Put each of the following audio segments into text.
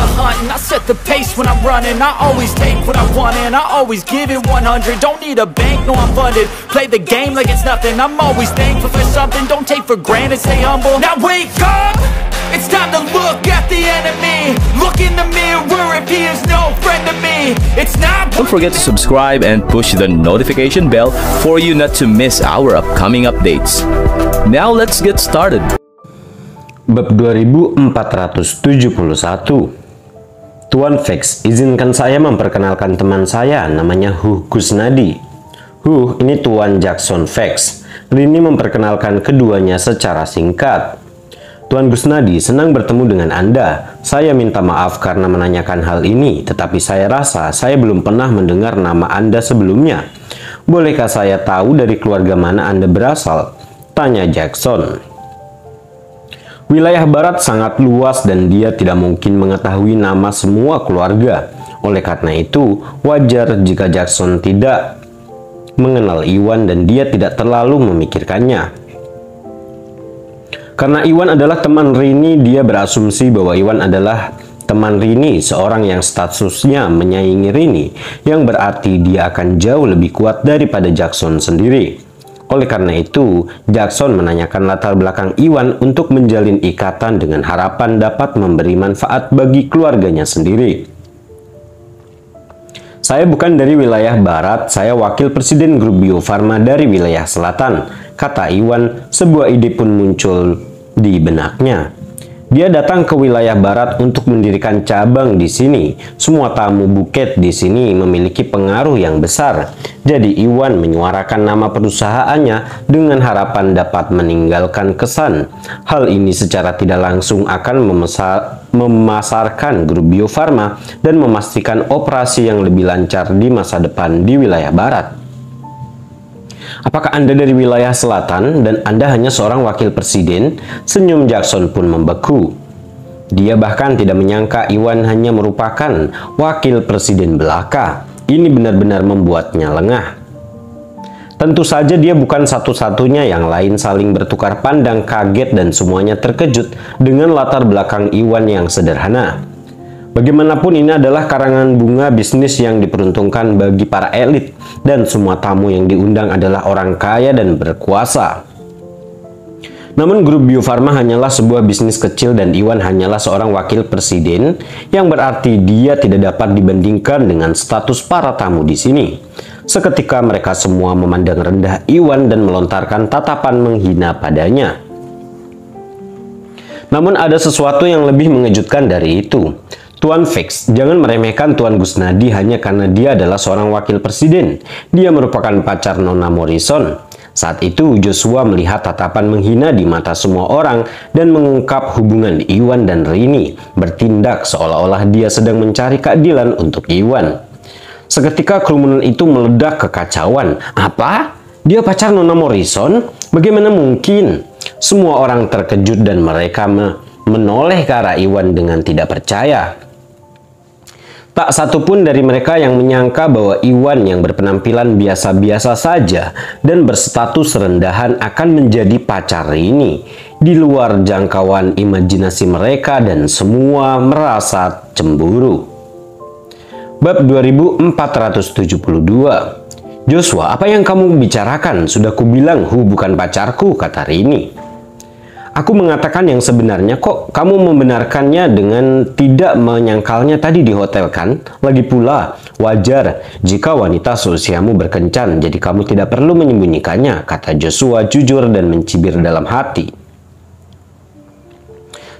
the hunt and I set the pace when I'm running. I always take what I want and I always give it 100. Don't need a bank, no I'm funded. Play the game like it's nothing. I'm always thankful for something. Don't take for granted, stay humble. Now wake up, it's time to look at the enemy. Look in the mirror if he is no friend to me. It's not. Don't forget to subscribe and push the notification bell for you not to miss our upcoming updates. Now let's get started. Bab 2471. Tuan Vex, izinkan saya memperkenalkan teman saya, namanya Huh Gusnadi. Huh, ini Tuan Jackson Vex. Rini memperkenalkan keduanya secara singkat. Tuan Gusnadi, senang bertemu dengan Anda. Saya minta maaf karena menanyakan hal ini, tetapi saya rasa saya belum pernah mendengar nama Anda sebelumnya. Bolehkah saya tahu dari keluarga mana Anda berasal? Tanya Jackson. Wilayah barat sangat luas dan dia tidak mungkin mengetahui nama semua keluarga. Oleh karena itu, wajar jika Jackson tidak mengenal Iwan dan dia tidak terlalu memikirkannya. Karena Iwan adalah teman Rini, dia berasumsi bahwa Iwan adalah teman Rini, seorang yang statusnya menyaingi Rini, yang berarti dia akan jauh lebih kuat daripada Jackson sendiri. Oleh karena itu, Jackson menanyakan latar belakang Iwan untuk menjalin ikatan dengan harapan dapat memberi manfaat bagi keluarganya sendiri. Saya bukan dari wilayah barat, saya wakil presiden grup Bio Farma dari wilayah selatan, kata Iwan. Sebuah ide pun muncul di benaknya. Dia datang ke wilayah barat untuk mendirikan cabang di sini. Semua tamu buket di sini memiliki pengaruh yang besar. Jadi Iwan menyuarakan nama perusahaannya dengan harapan dapat meninggalkan kesan. Hal ini secara tidak langsung akan memasarkan grup Bio Farma dan memastikan operasi yang lebih lancar di masa depan di wilayah barat. Apakah Anda dari wilayah selatan dan Anda hanya seorang wakil presiden? Senyum Jackson pun membeku. Dia bahkan tidak menyangka Iwan hanya merupakan wakil presiden belaka. Ini benar-benar membuatnya lengah. Tentu saja dia bukan satu-satunya, yang lain saling bertukar pandang, kaget dan semuanya terkejut dengan latar belakang Iwan yang sederhana. Bagaimanapun ini adalah karangan bunga bisnis yang diperuntukkan bagi para elit dan semua tamu yang diundang adalah orang kaya dan berkuasa. Namun grup Bio Farma hanyalah sebuah bisnis kecil dan Iwan hanyalah seorang wakil presiden, yang berarti dia tidak dapat dibandingkan dengan status para tamu di sini. Seketika mereka semua memandang rendah Iwan dan melontarkan tatapan menghina padanya. Namun ada sesuatu yang lebih mengejutkan dari itu. Tuan Vex, jangan meremehkan Tuan Gusnadi hanya karena dia adalah seorang wakil presiden. Dia merupakan pacar Nona Morrison. Saat itu Joshua melihat tatapan menghina di mata semua orang dan mengungkap hubungan Iwan dan Rini, bertindak seolah-olah dia sedang mencari keadilan untuk Iwan. Seketika kerumunan itu meledak kekacauan. Apa? Dia pacar Nona Morrison? Bagaimana mungkin? Semua orang terkejut dan mereka menoleh ke arah Iwan dengan tidak percaya. Tak satupun dari mereka yang menyangka bahwa Iwan yang berpenampilan biasa-biasa saja dan berstatus rendahan akan menjadi pacar Rini. Di luar jangkauan imajinasi mereka dan semua merasa cemburu. Bab 2472. Joshua, apa yang kamu bicarakan? Sudah kubilang Hu bukan pacarku, kata Rini. Aku mengatakan yang sebenarnya, kok kamu membenarkannya dengan tidak menyangkalnya tadi di hotel kan? Lagi pula, wajar jika wanita seusiamu berkencan, jadi kamu tidak perlu menyembunyikannya, kata Joshua jujur dan mencibir dalam hati.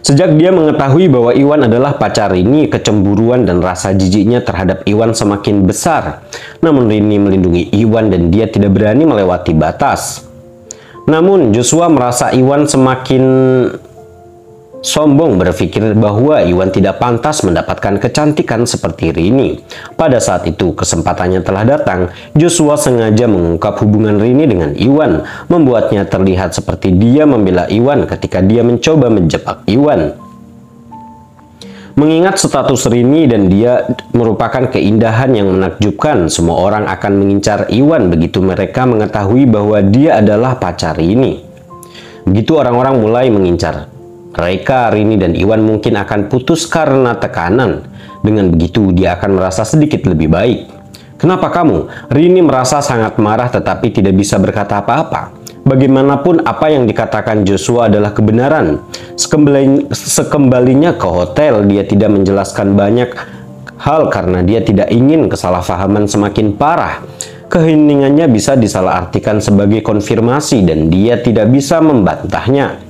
Sejak dia mengetahui bahwa Iwan adalah pacar Rini, kecemburuan dan rasa jijiknya terhadap Iwan semakin besar. Namun Rini melindungi Iwan dan dia tidak berani melewati batas. Namun Joshua merasa Iwan semakin sombong, berpikir bahwa Iwan tidak pantas mendapatkan kecantikan seperti Rini. Pada saat itu kesempatannya telah datang. Joshua sengaja mengungkap hubungan Rini dengan Iwan, membuatnya terlihat seperti dia membela Iwan ketika dia mencoba menjebak Iwan. Mengingat status Rini dan dia merupakan keindahan yang menakjubkan, semua orang akan mengincar Iwan begitu mereka mengetahui bahwa dia adalah pacar Rini. Begitu orang-orang mulai mengincar Mereka, Rini dan Iwan mungkin akan putus karena tekanan. Dengan begitu, dia akan merasa sedikit lebih baik. Kenapa kamu? Rini merasa sangat marah tetapi tidak bisa berkata apa-apa. Bagaimanapun apa yang dikatakan Joshua adalah kebenaran. Sekembalinya ke hotel, dia tidak menjelaskan banyak hal karena dia tidak ingin kesalahpahaman semakin parah. Keheningannya bisa disalahartikan sebagai konfirmasi dan dia tidak bisa membantahnya.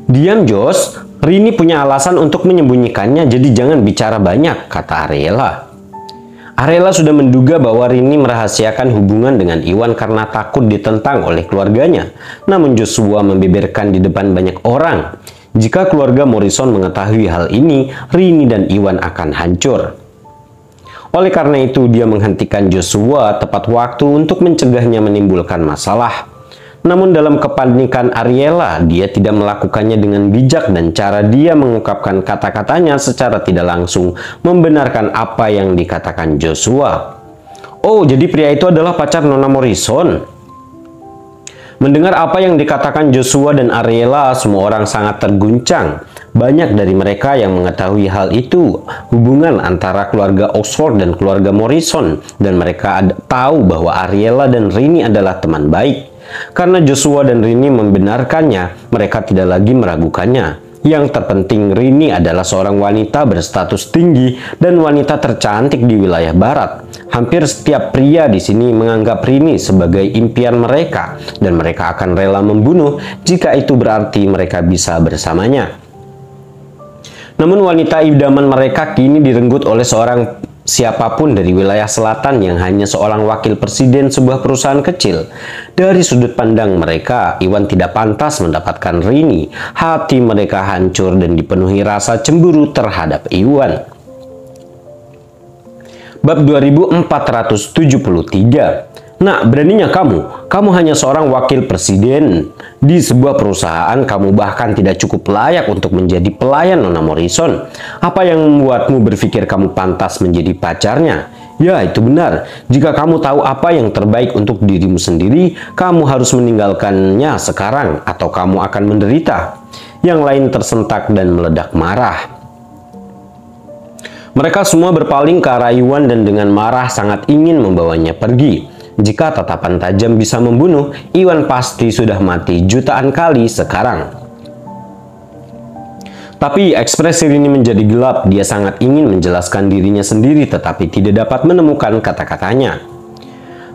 Diam, Josh. Rini punya alasan untuk menyembunyikannya, jadi jangan bicara banyak, kata Ariela. Ariela sudah menduga bahwa Rini merahasiakan hubungan dengan Iwan karena takut ditentang oleh keluarganya. Namun Joshua membeberkan di depan banyak orang. Jika keluarga Morrison mengetahui hal ini, Rini dan Iwan akan hancur. Oleh karena itu, dia menghentikan Joshua tepat waktu untuk mencegahnya menimbulkan masalah. Namun dalam kepanikan Ariela, dia tidak melakukannya dengan bijak dan cara dia mengungkapkan kata-katanya secara tidak langsung membenarkan apa yang dikatakan Joshua. Oh, jadi pria itu adalah pacar Nona Morrison. Mendengar apa yang dikatakan Joshua dan Ariela, semua orang sangat terguncang. Banyak dari mereka yang mengetahui hal itu, hubungan antara keluarga Oxford dan keluarga Morrison, dan mereka tahu bahwa Ariela dan Rini adalah teman baik. Karena Joshua dan Rini membenarkannya, mereka tidak lagi meragukannya. Yang terpenting, Rini adalah seorang wanita berstatus tinggi dan wanita tercantik di wilayah barat. Hampir setiap pria di sini menganggap Rini sebagai impian mereka, dan mereka akan rela membunuh jika itu berarti mereka bisa bersamanya. Namun wanita idaman mereka kini direnggut oleh seorang siapapun dari wilayah selatan yang hanya seorang wakil presiden sebuah perusahaan kecil. Dari sudut pandang mereka, Iwan tidak pantas mendapatkan Rini. Hati mereka hancur dan dipenuhi rasa cemburu terhadap Iwan. Bab 2473. Nah, beraninya kamu hanya seorang wakil presiden di sebuah perusahaan, kamu bahkan tidak cukup layak untuk menjadi pelayan Nona Morrison. Apa yang membuatmu berpikir kamu pantas menjadi pacarnya? Ya, itu benar. Jika kamu tahu apa yang terbaik untuk dirimu sendiri, kamu harus meninggalkannya sekarang atau kamu akan menderita. Yang lain tersentak dan meledak marah. Mereka semua berpaling ke arah Iwan dan dengan marah sangat ingin membawanya pergi. Jika tatapan tajam bisa membunuh, Iwan pasti sudah mati jutaan kali sekarang. Tapi ekspresi Rini menjadi gelap. Dia sangat ingin menjelaskan dirinya sendiri tetapi tidak dapat menemukan kata-katanya.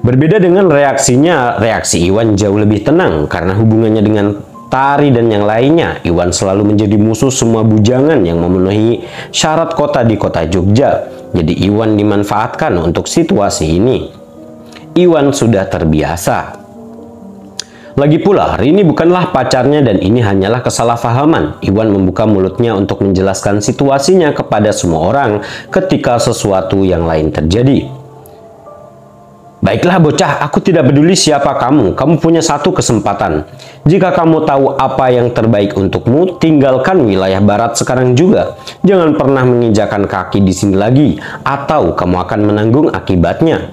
Berbeda dengan reaksinya, reaksi Iwan jauh lebih tenang karena hubungannya dengan Tari dan yang lainnya. Iwan selalu menjadi musuh semua bujangan yang memenuhi syarat kota di kota Jogja. Jadi Iwan dimanfaatkan untuk situasi ini. Iwan sudah terbiasa. Lagi pula, Rini bukanlah pacarnya dan ini hanyalah kesalahpahaman. Iwan membuka mulutnya untuk menjelaskan situasinya kepada semua orang ketika sesuatu yang lain terjadi. Baiklah bocah, aku tidak peduli siapa kamu. Kamu punya satu kesempatan. Jika kamu tahu apa yang terbaik untukmu, tinggalkan wilayah barat sekarang juga. Jangan pernah menginjakan kaki di sini lagi, atau kamu akan menanggung akibatnya.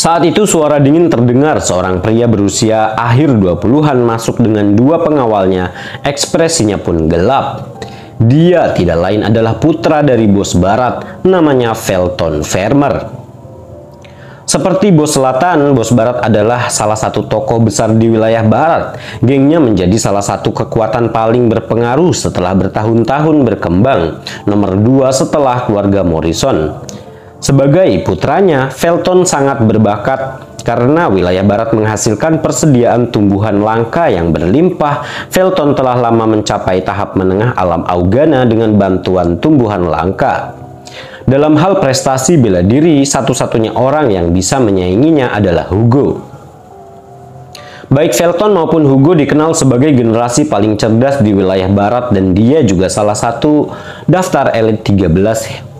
Saat itu suara dingin terdengar. Seorang pria berusia akhir 20-an masuk dengan dua pengawalnya. Ekspresinya pun gelap. Dia tidak lain adalah putra dari bos barat, namanya Felton Farmer. Seperti bos selatan, bos barat adalah salah satu tokoh besar di wilayah barat. Gengnya menjadi salah satu kekuatan paling berpengaruh setelah bertahun-tahun berkembang. Nomor 2 setelah keluarga Morrison. Sebagai putranya, Felton sangat berbakat karena wilayah barat menghasilkan persediaan tumbuhan langka yang berlimpah. Felton telah lama mencapai tahap menengah alam Augana dengan bantuan tumbuhan langka. Dalam hal prestasi bela diri, satu-satunya orang yang bisa menyainginya adalah Hugo. Baik Felton maupun Hugo dikenal sebagai generasi paling cerdas di wilayah barat dan dia juga salah satu daftar elit 13.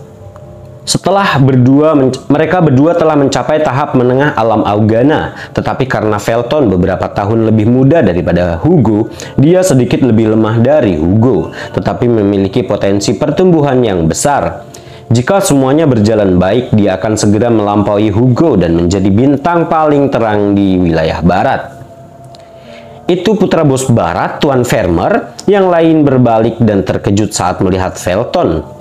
Setelah mereka berdua telah mencapai tahap menengah alam Augana, tetapi karena Felton beberapa tahun lebih muda daripada Hugo, dia sedikit lebih lemah dari Hugo, tetapi memiliki potensi pertumbuhan yang besar. Jika semuanya berjalan baik, dia akan segera melampaui Hugo dan menjadi bintang paling terang di wilayah barat. itu putra bos barat, Tuan Vermeer, yang lain berbalik dan terkejut saat melihat Felton.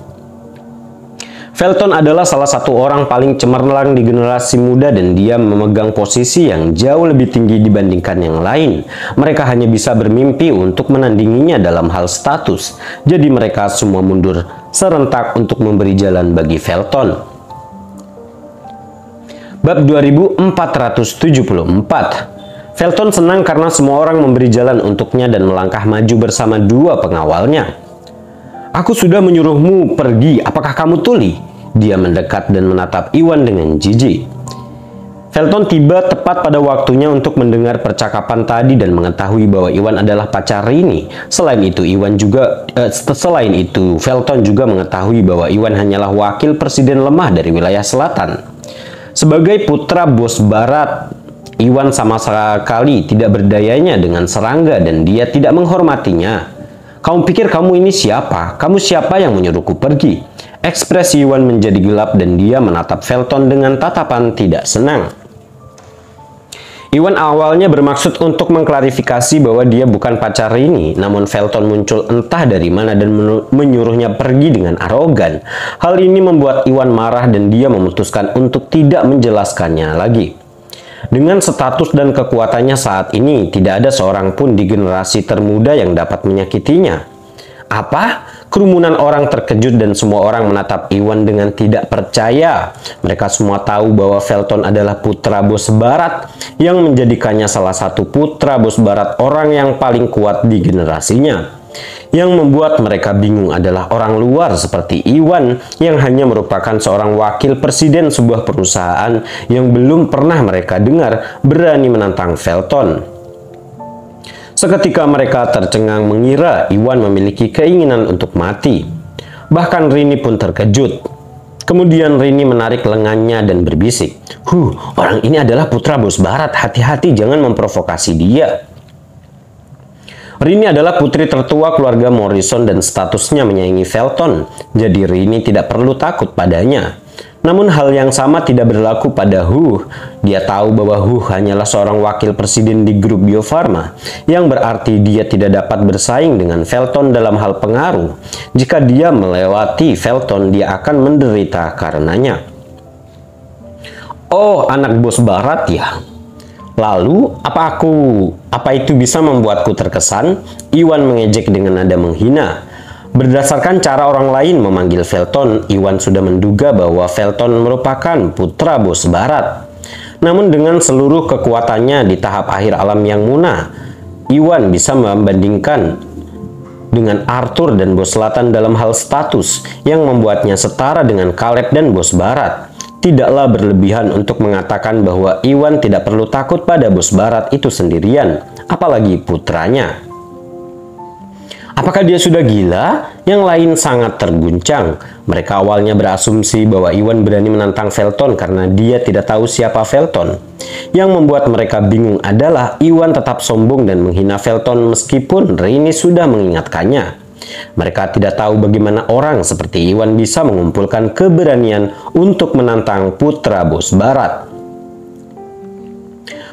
Felton adalah salah satu orang paling cemerlang di generasi muda dan dia memegang posisi yang jauh lebih tinggi dibandingkan yang lain. Mereka hanya bisa bermimpi untuk menandinginya dalam hal status. Jadi mereka semua mundur serentak untuk memberi jalan bagi Felton. Bab 2474. Felton senang karena semua orang memberi jalan untuknya dan melangkah maju bersama dua pengawalnya. "Aku sudah menyuruhmu pergi, apakah kamu tuli?" Dia mendekat dan menatap Iwan dengan jijik. Felton tiba tepat pada waktunya untuk mendengar percakapan tadi dan mengetahui bahwa Iwan adalah pacar Rini. Selain itu, Felton juga mengetahui bahwa Iwan hanyalah wakil presiden lemah dari wilayah selatan. Sebagai putra bos barat, Iwan sama sekali tidak berdayanya dengan serangga dan dia tidak menghormatinya. "Kamu pikir kamu ini siapa? Kamu siapa yang menyuruhku pergi?" Ekspresi Iwan menjadi gelap dan dia menatap Felton dengan tatapan tidak senang. Iwan awalnya bermaksud untuk mengklarifikasi bahwa dia bukan pacar Rini, namun Felton muncul entah dari mana dan menyuruhnya pergi dengan arogan. Hal ini membuat Iwan marah dan dia memutuskan untuk tidak menjelaskannya lagi. Dengan status dan kekuatannya saat ini, tidak ada seorang pun di generasi termuda yang dapat menyakitinya. "Apa?" Kerumunan orang terkejut dan semua orang menatap Iwan dengan tidak percaya. Mereka semua tahu bahwa Felton adalah putra bos barat yang menjadikannya salah satu putra bos barat orang yang paling kuat di generasinya. Yang membuat mereka bingung adalah orang luar seperti Iwan yang hanya merupakan seorang wakil presiden sebuah perusahaan yang belum pernah mereka dengar berani menantang Felton. Seketika mereka tercengang mengira Iwan memiliki keinginan untuk mati. Bahkan Rini pun terkejut. Kemudian Rini menarik lengannya dan berbisik, orang ini adalah putra bos barat, hati-hati jangan memprovokasi dia." Rini adalah putri tertua keluarga Morrison dan statusnya menyaingi Felton, jadi Rini tidak perlu takut padanya. Namun hal yang sama tidak berlaku pada Hu. Dia tahu bahwa Hu hanyalah seorang wakil presiden di grup Bio Farma, yang berarti dia tidak dapat bersaing dengan Felton dalam hal pengaruh. Jika dia melewati Felton, dia akan menderita karenanya. "Oh, anak bos barat ya? Lalu, apa itu bisa membuatku terkesan?" Iwan mengejek dengan nada menghina. Berdasarkan cara orang lain memanggil Felton, Iwan sudah menduga bahwa Felton merupakan putra bos barat. Namun dengan seluruh kekuatannya di tahap akhir alam yang munah, Iwan bisa membandingkan dengan Arthur dan bos selatan dalam hal status yang membuatnya setara dengan Caleb dan bos barat. Tidaklah berlebihan untuk mengatakan bahwa Iwan tidak perlu takut pada bos barat itu sendirian, apalagi putranya. Apakah dia sudah gila? Yang lain sangat terguncang. Mereka awalnya berasumsi bahwa Iwan berani menantang Felton karena dia tidak tahu siapa Felton. Yang membuat mereka bingung adalah Iwan tetap sombong dan menghina Felton meskipun Rini sudah mengingatkannya. Mereka tidak tahu bagaimana orang seperti Iwan bisa mengumpulkan keberanian untuk menantang putra bos barat.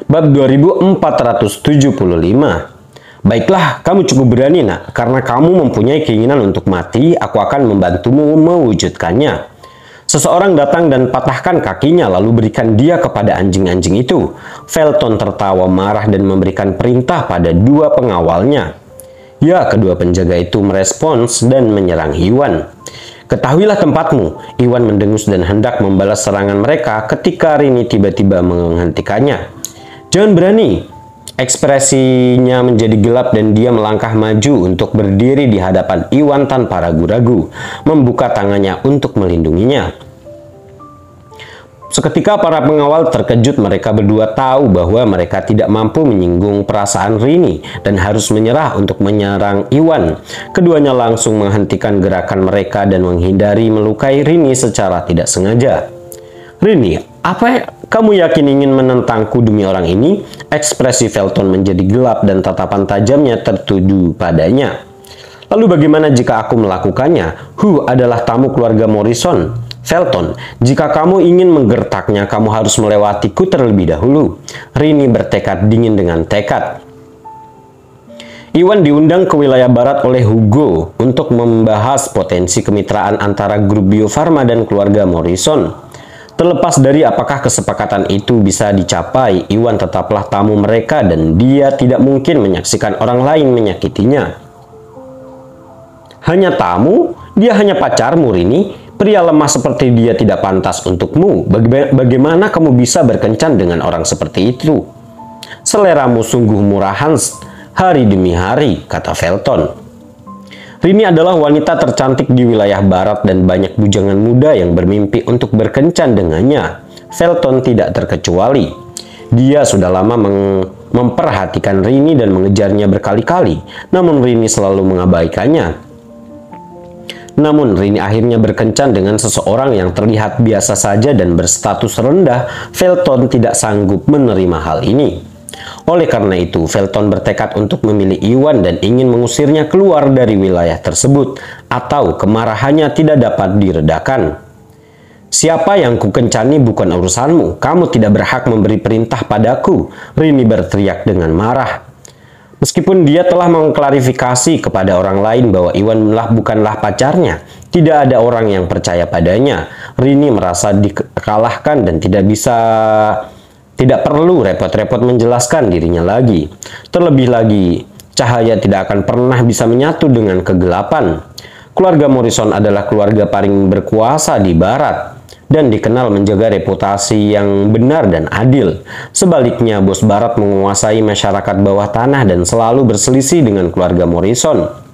Bab 2475. "Baiklah, kamu cukup berani nak, karena kamu mempunyai keinginan untuk mati, aku akan membantumu mewujudkannya." Seseorang datang dan patahkan kakinya lalu berikan dia kepada anjing-anjing itu. Felton tertawa marah dan memberikan perintah pada dua pengawalnya. Ya, kedua penjaga itu merespons dan menyerang Iwan. "Ketahuilah tempatmu." Iwan mendengus dan hendak membalas serangan mereka ketika Rini tiba-tiba menghentikannya. "Jangan berani." Ekspresinya menjadi gelap dan dia melangkah maju untuk berdiri di hadapan Iwan tanpa ragu-ragu, membuka tangannya untuk melindunginya. Seketika para pengawal terkejut. Mereka berdua tahu bahwa mereka tidak mampu menyinggung perasaan Rini dan harus menyerah untuk menyerang Iwan. Keduanya langsung menghentikan gerakan mereka dan menghindari melukai Rini secara tidak sengaja. "Rini, apa kamu yakin ingin menentangku demi orang ini?" Ekspresi Felton menjadi gelap dan tatapan tajamnya tertuju padanya. "Lalu bagaimana jika aku melakukannya? Hu adalah tamu keluarga Morrison. Felton, jika kamu ingin menggertaknya, kamu harus melewatiku terlebih dahulu." Rini bertekad dingin dengan tekad. Iwan diundang ke wilayah barat oleh Hugo untuk membahas potensi kemitraan antara grup Bio Farma dan keluarga Morrison. Terlepas dari apakah kesepakatan itu bisa dicapai, Iwan tetaplah tamu mereka dan dia tidak mungkin menyaksikan orang lain menyakitinya. Hanya tamu? Dia hanya pacarmu, Rini. Pria lemah seperti dia tidak pantas untukmu. Bagaimana kamu bisa berkencan dengan orang seperti itu? Seleramu sungguh murahan hari demi hari, kata Felton. Rini adalah wanita tercantik di wilayah barat dan banyak bujangan muda yang bermimpi untuk berkencan dengannya. Felton tidak terkecuali. Dia sudah lama memperhatikan Rini dan mengejarnya berkali-kali, namun Rini selalu mengabaikannya. Namun Rini akhirnya berkencan dengan seseorang yang terlihat biasa saja dan berstatus rendah. Felton tidak sanggup menerima hal ini. Oleh karena itu, Felton bertekad untuk memilih Iwan dan ingin mengusirnya keluar dari wilayah tersebut, atau kemarahannya tidak dapat diredakan. Siapa yang kukencani bukan urusanmu, kamu tidak berhak memberi perintah padaku, Rini berteriak dengan marah. Meskipun dia telah mengklarifikasi kepada orang lain bahwa Iwan bukanlah pacarnya, tidak ada orang yang percaya padanya. Rini merasa dikalahkan dan tidak perlu repot-repot menjelaskan dirinya lagi. Terlebih lagi, cahaya tidak akan pernah bisa menyatu dengan kegelapan. Keluarga Morrison adalah keluarga paling berkuasa di barat dan dikenal menjaga reputasi yang benar dan adil. Sebaliknya, bos barat menguasai masyarakat bawah tanah dan selalu berselisih dengan keluarga Morrison.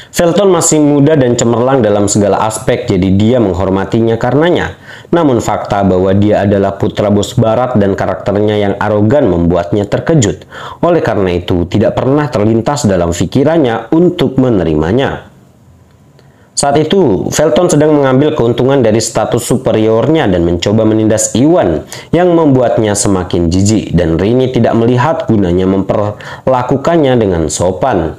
Felton masih muda dan cemerlang dalam segala aspek, jadi dia menghormatinya karenanya. Namun fakta bahwa dia adalah putra bos barat dan karakternya yang arogan membuatnya terkejut. Oleh karena itu, tidak pernah terlintas dalam pikirannya untuk menerimanya. Saat itu, Felton sedang mengambil keuntungan dari status superiornya dan mencoba menindas Iwan yang membuatnya semakin jijik, dan Rini tidak melihat gunanya memperlakukannya dengan sopan.